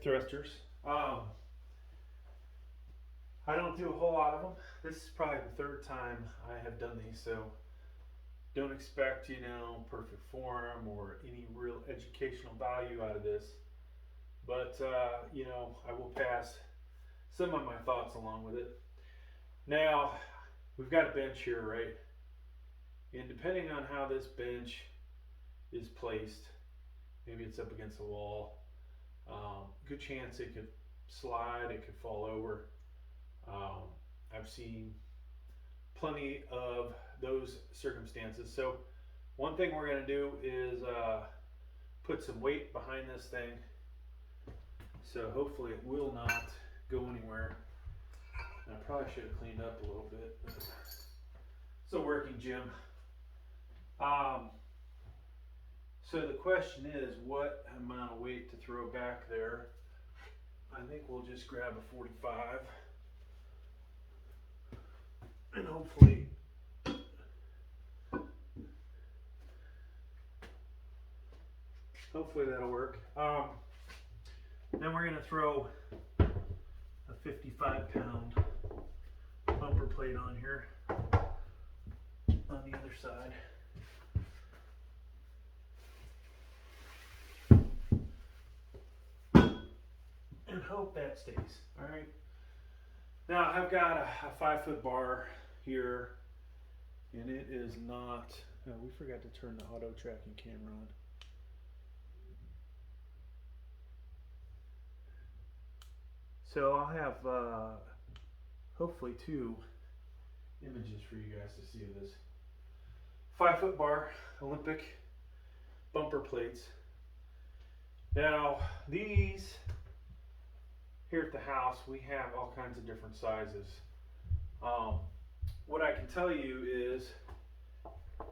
thrusters. I don't do a whole lot of them. This is probably the third time I have done these, so don't expect, perfect form or any real educational value out of this. But, I will pass some of my thoughts along with it. Now, we've got a bench here, right? And depending on how this bench is placed, maybe it's up against the wall, good chance it could slide, it could fall over. I've seen plenty of those circumstances. So one thing we're going to do is put some weight behind this thing. So hopefully it will not go anywhere. And I probably should have cleaned up a little bit. It's a working gym. So the question is, what amount of weight to throw back there? I think we'll just grab a 45. And hopefully that'll work. Then we're going to throw a 55-pound bumper plate on here on the other side. And hope that stays. All right. Now I've got a 5-foot bar here, and it is not. Oh, we forgot to turn the auto tracking camera on. So I'll have hopefully 2 images for you guys to see of this. 5-foot bar, Olympic bumper plates. Now these here at the house, we have all kinds of different sizes. What I can tell you is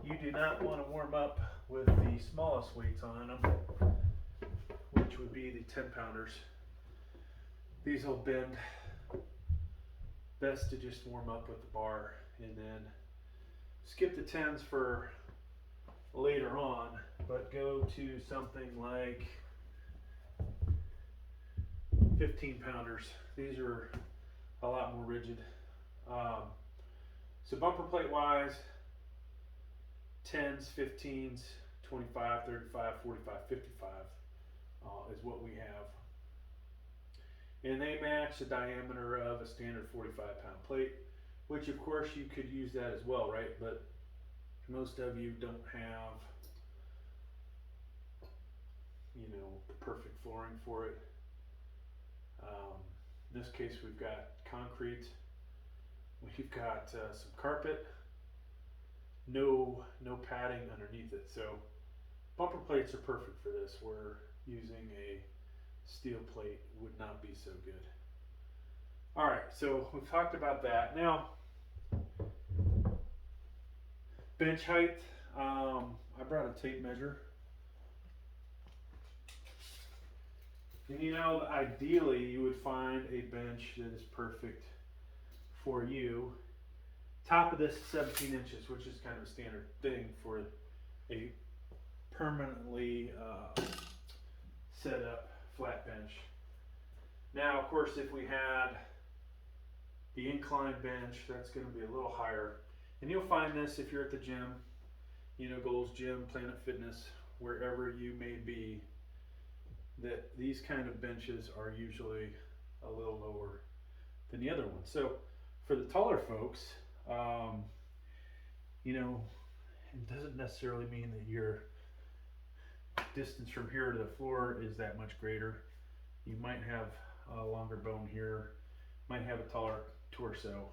you do not want to warm up with the smallest weights on them, which would be the 10-pounders. These will bend. Best to just warm up with the bar and then skip the 10s for later on, but go to something like 15-pounders. These are a lot more rigid. So bumper plate wise, 10s, 15s, 25, 35, 45, 55 is what we have. And they match the diameter of a standard 45-pound plate, which of course you could use that as well, right? But most of you don't have, the perfect flooring for it. In this case, we've got concrete. We've got some carpet. No padding underneath it. So bumper plates are perfect for this. We're using a steel plate, would not be so good. All right, so we've talked about that. Now, bench height. I brought a tape measure. And ideally you would find a bench that is perfect for you. Top of this is 17 inches, which is kind of a standard thing for a permanently set up flat bench. Now, of course, if we had the incline bench, that's going to be a little higher. And you'll find this if you're at the gym, Gold's Gym, Planet Fitness, wherever you may be, that these kind of benches are usually a little lower than the other ones. So for the taller folks, it doesn't necessarily mean that your distance from here to the floor is that much greater. You might have a longer bone here, might have a taller torso,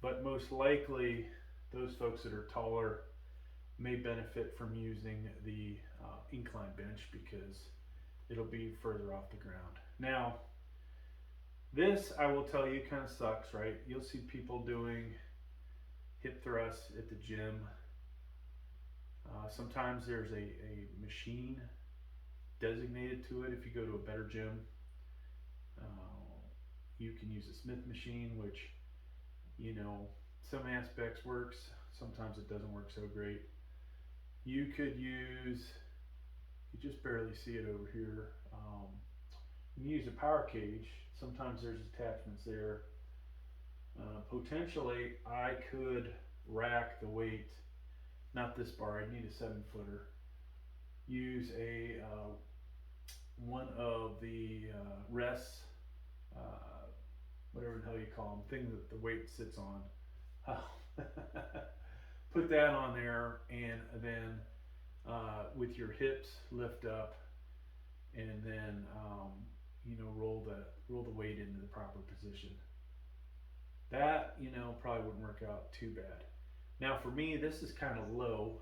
but most likely those folks that are taller may benefit from using the incline bench because it'll be further off the ground. Now, this, I will tell you, kind of sucks, right? You'll see people doing hip thrusts at the gym. Sometimes there's a machine designated to it. If you go to a better gym, you can use a Smith machine, which, some aspects works, sometimes it doesn't work so great. You could use, you just barely see it over here, can use a power cage. Sometimes there's attachments there. Potentially, I could rack the weight, not this bar, I need a 7-footer. Use a one of the rests, whatever the hell you call them, thing that the weight sits on. Put that on there, and then with your hips lift up, and then roll the weight into the proper position. That probably wouldn't work out too bad. Now for me, this is kind of low.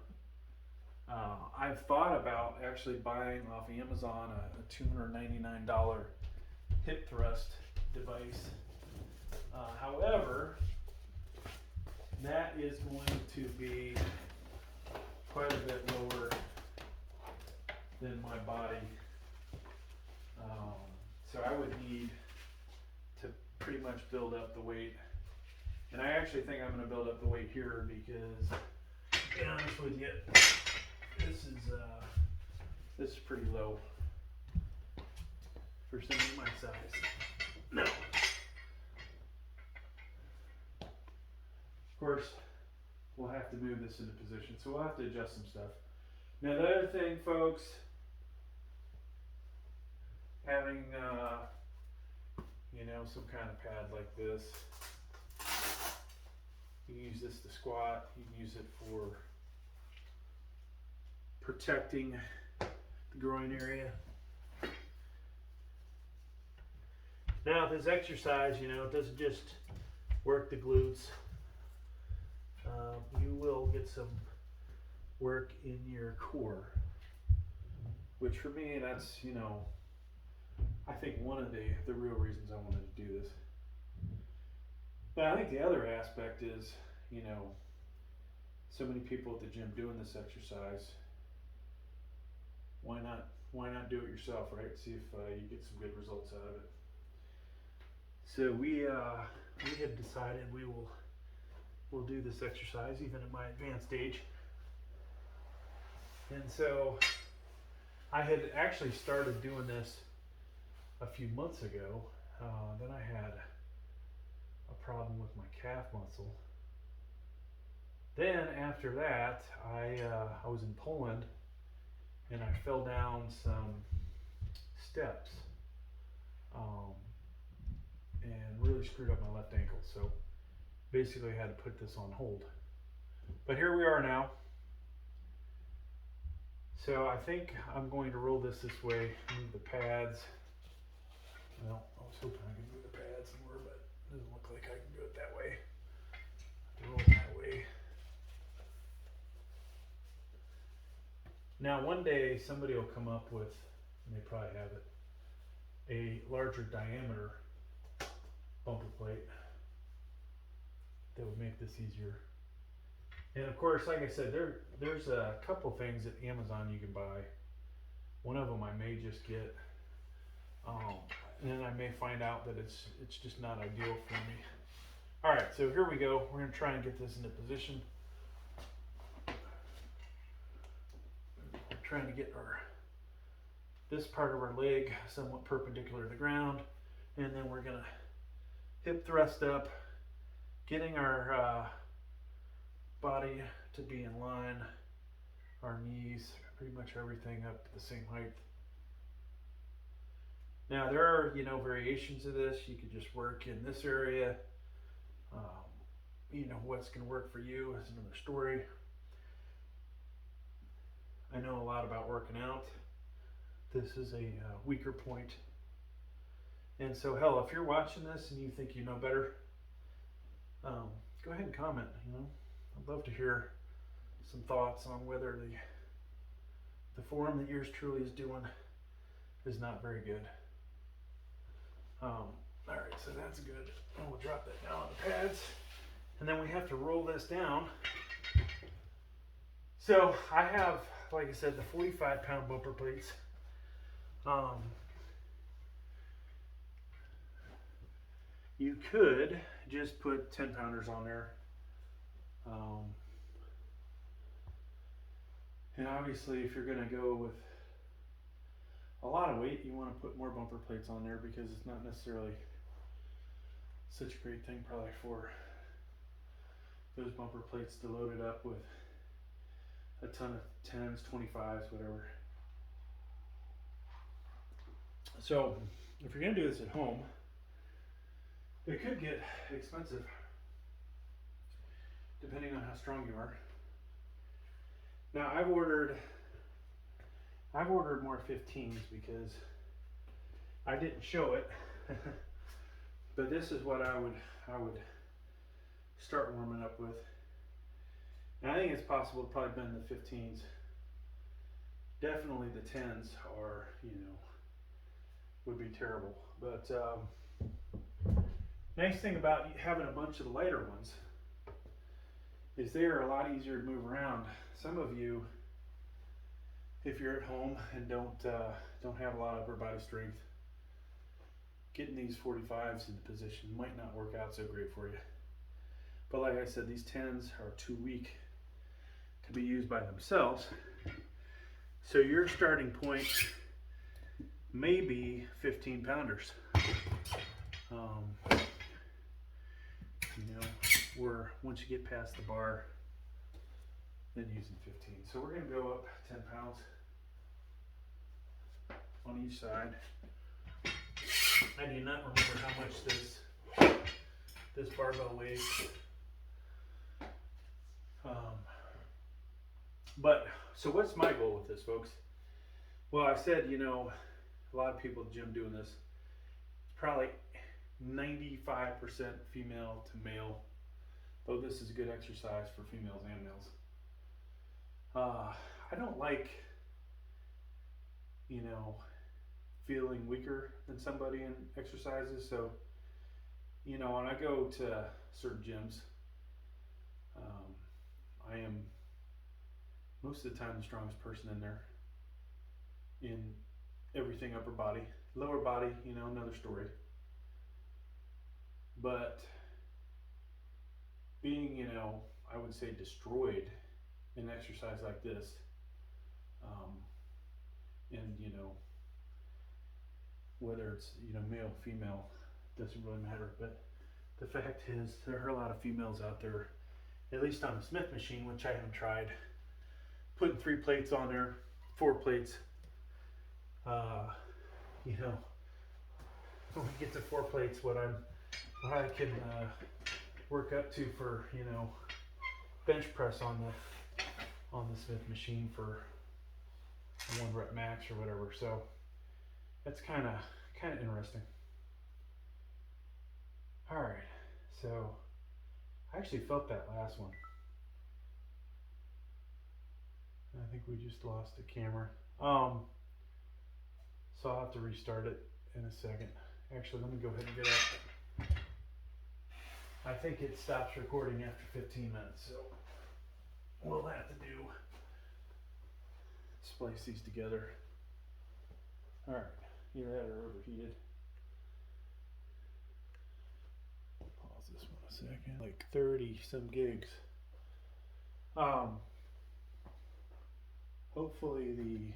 I've thought about actually buying off Amazon a $299 hip thrust device. However, that is going to be quite a bit lower than my body. So I would need to pretty much build up the weight. And I actually think I'm going to build up the weight here because, to be honest with you, this is pretty low for somebody my size. No. Of course, we'll have to move this into position, so we'll have to adjust some stuff. Now the other thing, folks, having some kind of pad like this, you can use this to squat, you can use it for protecting the groin area. Now this exercise, it doesn't just work the glutes. You will get some work in your core, which for me, that's, I think one of the real reasons I wanted to do this. But I think the other aspect is, so many people at the gym doing this exercise. Why not do it yourself, right? See if you get some good results out of it. So we have decided we'll do this exercise even at my advanced age. And so I had actually started doing this a few months ago. Then I had a problem with my calf muscle. Then after that, I was in Poland and I fell down some steps and really screwed up my left ankle. So basically I had to put this on hold. But here we are now. So I think I'm going to roll this way, move the pads. Well, I was hoping I could move the pads more, but it doesn't look like I can do it that way. I have to roll it that way. Now one day somebody will come up with, and they probably have it, a larger diameter bumper plate that would make this easier. And of course, like I said, there's a couple things at Amazon you can buy. One of them I may just get, and then I may find out that it's just not ideal for me. All right, so here we go. We're gonna try and get this into position. We're trying to get this part of our leg somewhat perpendicular to the ground, and then we're gonna hip thrust up, getting our body to be in line, our knees, pretty much everything up to the same height. Now there are, variations of this. You could just work in this area. What's going to work for you is another story. I know a lot about working out. This is a weaker point. And so, hell, if you're watching this and you think you know better, go ahead and comment. I'd love to hear some thoughts on whether the form that yours truly is doing is not very good. All right, so that's good. And we'll drop that down on the pads, and then we have to roll this down. So I have, like I said, the 45-pound bumper plates. You could just put 10-pounders on there. And obviously if you're going to go with a lot of weight, you want to put more bumper plates on there because it's not necessarily such a great thing probably for those bumper plates to load it up with a ton of 10s, 25s, whatever. So if you're going to do this at home, it could get expensive depending on how strong you are. Now I've ordered more 15s because I didn't show it, but this is what I would start warming up with. And I think it's possible to probably bend the 15s. Definitely the 10s are, would be terrible. But nice thing about having a bunch of the lighter ones is they are a lot easier to move around. Some of you, if you're at home and don't have a lot of upper body strength, getting these 45s into position might not work out so great for you. But like I said, these 10s are too weak to be used by themselves. So your starting point may be 15 pounders. Where once you get past the bar, then using 15. So we're going to go up 10 pounds on each side. I do not remember how much this barbell weighs. But so what's my goal with this, folks? Well, I said, a lot of people at the gym doing this. It's probably 95% female to male, though this is a good exercise for females and males. I don't like, feeling weaker than somebody in exercises. So, when I go to certain gyms, I am most of the time the strongest person in there in everything upper body. Lower body, another story. But being, I would say destroyed in exercise like this, and whether it's male, female, doesn't really matter. But the fact is, there are a lot of females out there, at least on the Smith machine, which I haven't tried, putting 3 plates on there, 4 plates. When we get to 4 plates, what I can work up to for bench press on the Smith machine for 1 rep max or whatever. So that's kind of interesting. All right, so I actually felt that last one. I think we just lost the camera. So I'll have to restart it in a second. Actually, let me go ahead and get up. I think it stops recording after 15 minutes, so we'll have to splice these together. All right, either that or overheated. Pause this one a second. Like 30 some gigs. Hopefully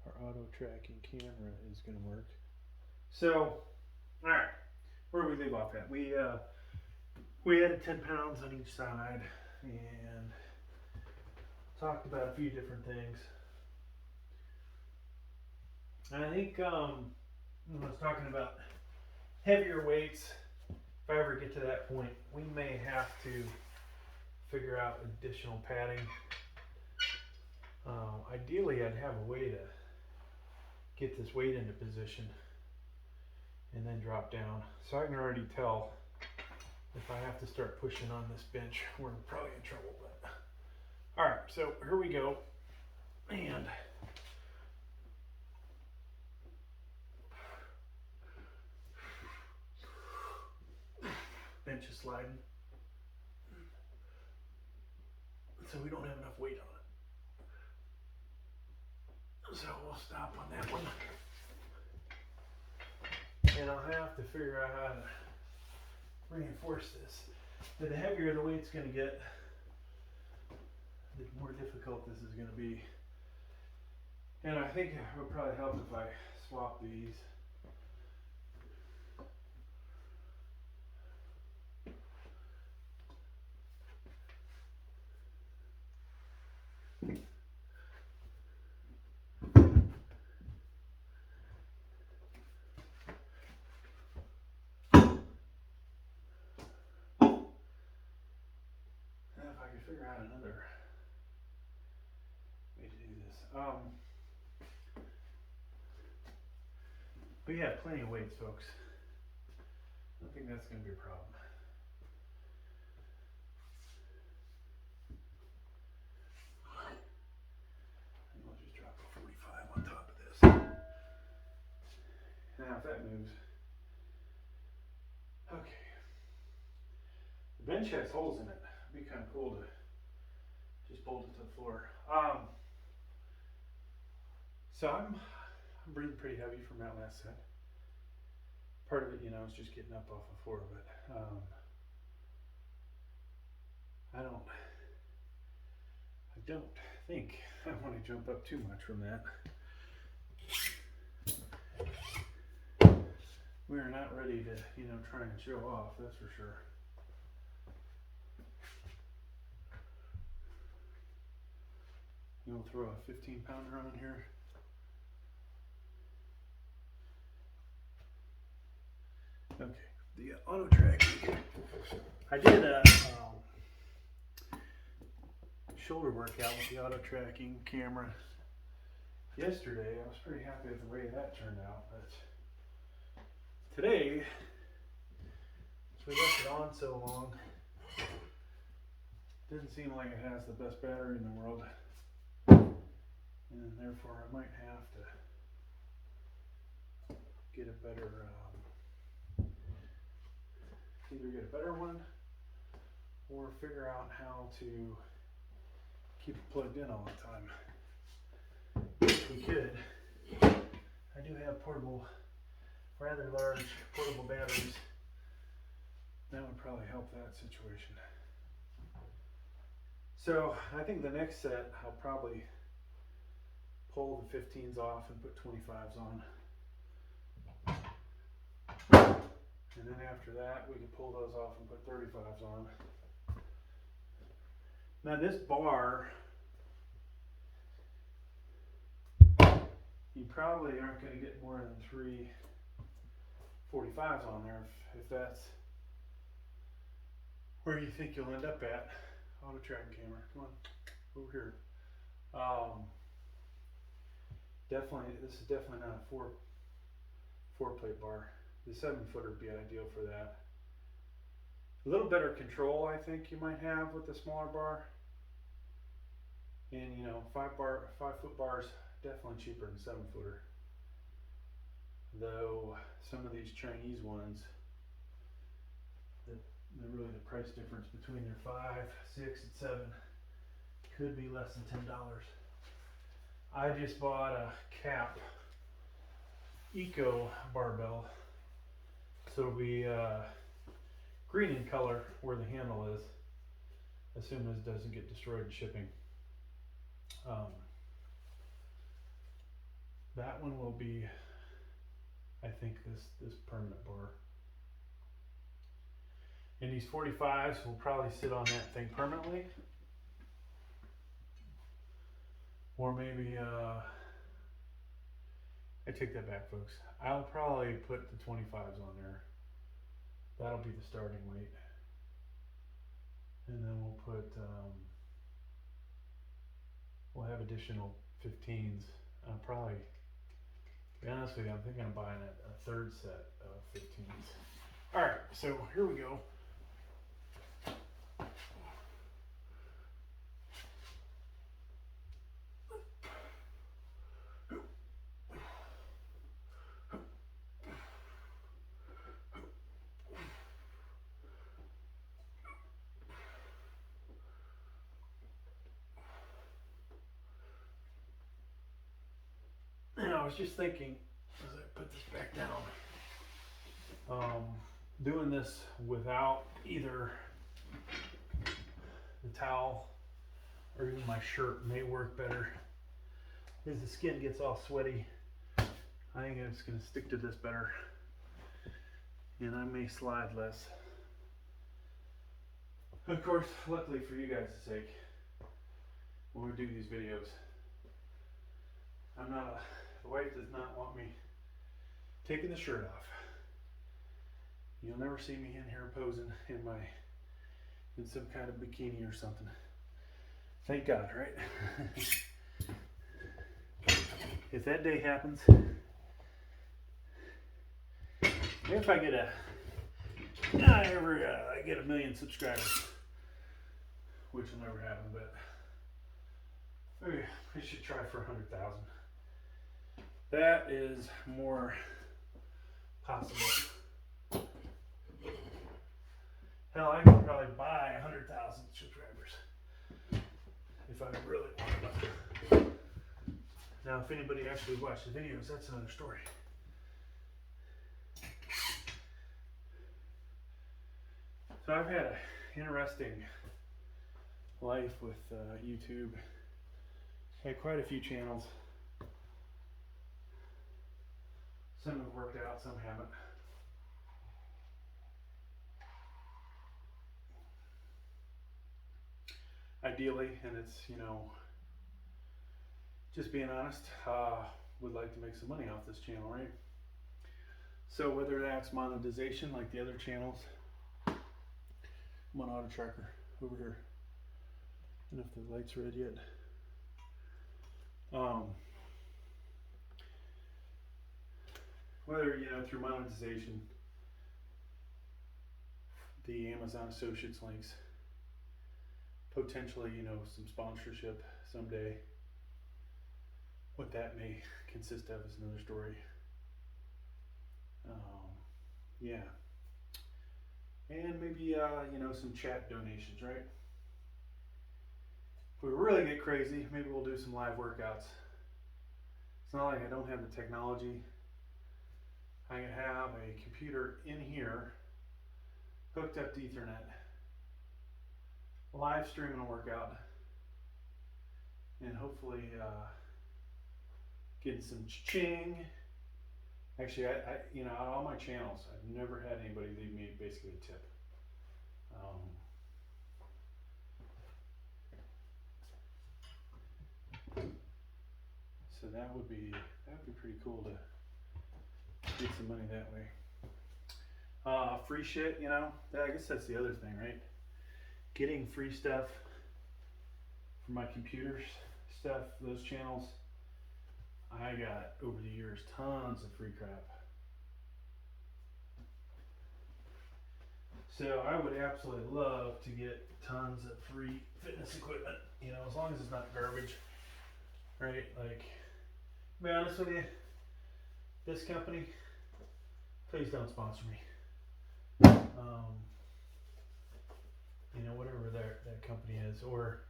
our auto tracking camera is going to work. So, all right, where do we leave off at? We added 10 pounds on each side and talked about a few different things. And I think when I was talking about heavier weights, if I ever get to that point, we may have to figure out additional padding. Ideally, I'd have a way to get this weight into position and then drop down. So I can already tell if I have to start pushing on this bench, we're probably in trouble. But all right, so here we go. And bench is sliding, so we don't have enough weight on it. So we'll stop on that one. And I'll have to figure out how to reinforce this. But the heavier the weight's going to get, the more difficult this is going to be. And I think it would probably help if I swap these. If I could figure out another way to do this. But yeah, plenty of weights, folks. I don't think that's going to be a problem. And I'll just drop a 45 on top of this. Now, if that moves. Okay. The bench has holes in it. It'd be kind of cool to just bolt it to the floor. So I'm breathing pretty heavy from that last set. Part of it, you know, is just getting up off the floor, but I don't think I want to jump up too much from that. We are not ready to, you know, try and show off, that's for sure. You'll throw a 15-pounder on here. Okay, the auto tracking. I did a shoulder workout with the auto tracking camera yesterday. I was pretty happy with the way that turned out, but today, we left it on so long, didn't seem like it has the best battery in the world, and therefore I might have to get a better, either get a better one or figure out how to keep it plugged in all the time. If we could, I do have portable, rather large portable batteries. That would probably help that situation. So I think the next set I'll probably pull the 15s off and put 25s on. And then after that, we can pull those off and put 35s on. Now this bar, you probably aren't going to get more than 3 45s on there if that's where you think you'll end up at. Auto tracking camera, come on, over here. Definitely, this is definitely not a four plate bar. The 7-footer would be ideal for that. A little better control, I think you might have with the smaller bar. And you know, 5-foot bars definitely cheaper than 7-footer. Though some of these Chinese ones, really the price difference between their 5, 6, and 7 could be less than $10. I just bought a Cap Eco barbell, so it'll be green in color where the handle is, assuming it doesn't get destroyed in shipping. That one will be, I think, this permanent bar. And these 45s will probably sit on that thing permanently. Or maybe, I take that back, folks. I'll probably put the 25s on there. That'll be the starting weight. And then we'll put, we'll have additional 15s. I'll probably, to be honest with you, I'm thinking of buying a third set of 15s. All right, so here we go. I was just thinking as I put this back down, doing this without either the towel or even my shirt may work better. As the skin gets all sweaty, I think it's going to stick to this better, and I may slide less. Of course, luckily for you guys' sake, when we do these videos, the wife does not want me taking the shirt off. You'll never see me in here posing in some kind of bikini or something. Thank God, right? If that day happens, if I get I get 1 million subscribers, which will never happen, but maybe we should try for 100,000. That is more possible. Hell, I could probably buy 100,000 subscribers if I really wanted to. Now, if anybody actually watched the videos, that's another story. So I've had an interesting life with YouTube. Had quite a few channels. Some have worked out, some haven't. Ideally, and it's, just being honest, would like to make some money off this channel, right? So whether that's monetization like the other channels, I'm on auto tracker over here. I don't know if the light's red yet. Whether, through monetization, the Amazon Associates links, potentially, some sponsorship someday. What that may consist of is another story. Yeah. And maybe, some chat donations, right? If we really get crazy, maybe we'll do some live workouts. It's not like I don't have the technology. I have a computer in here, hooked up to Ethernet, live streaming a workout, and hopefully getting some ching. Actually, I on all my channels, I've never had anybody leave me basically a tip. So that would be pretty cool to get some money that way. Free shit, I guess that's the other thing, right? Getting free stuff for my computer stuff, those channels. I got, over the years, tons of free crap. So I would absolutely love to get tons of free fitness equipment, as long as it's not garbage, right? Like, to be honest with you, this company, please don't sponsor me. Whatever that company is, or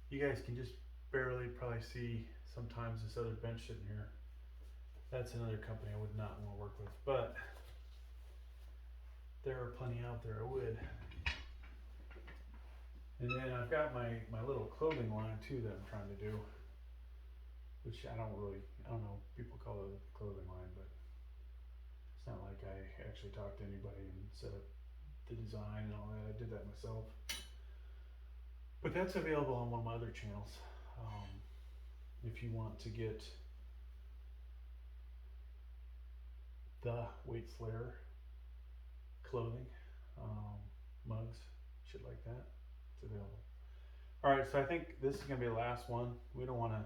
you guys can just barely probably see sometimes this other bench sitting here. That's another company I would not want to work with, but there are plenty out there I would. And then I've got my little clothing line too that I'm trying to do, which I don't know, people call it a clothing line, but it's not like I actually talked to anybody and set up the design and all that. I did that myself. But that's available on one of my other channels. If you want to get the Weight Slayer clothing, mugs, shit like that, it's available. Alright, so I think this is going to be the last one. We don't want to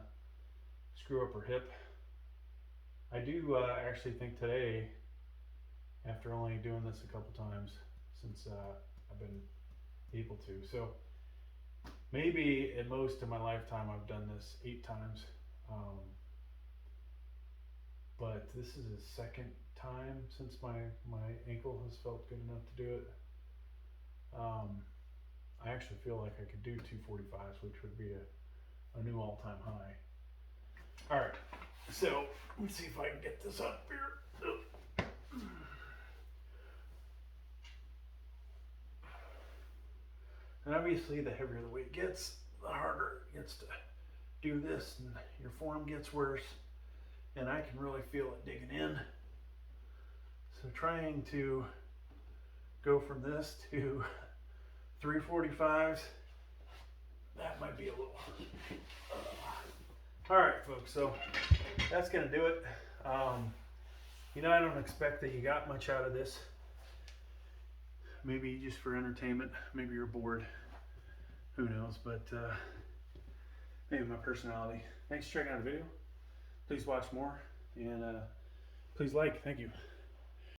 screw up her hip. I do actually think today, after only doing this a couple times since I've been able to, so maybe at most in my lifetime I've done this 8 times, but this is the second time since my ankle has felt good enough to do it. I actually feel like I could do 245s, which would be a new all-time high. Alright, so let's see if I can get this up here. And obviously the heavier the weight gets, the harder, gets to do this and your form gets worse, and I can really feel it digging in. So trying to go from this to 345s, that might be a little. All right, folks, so that's gonna do it. You know, I don't expect that you got much out of this. Maybe just for entertainment, maybe you're bored, who knows, but maybe my personality. Thanks for checking out the video. Please watch more, and please like. Thank you.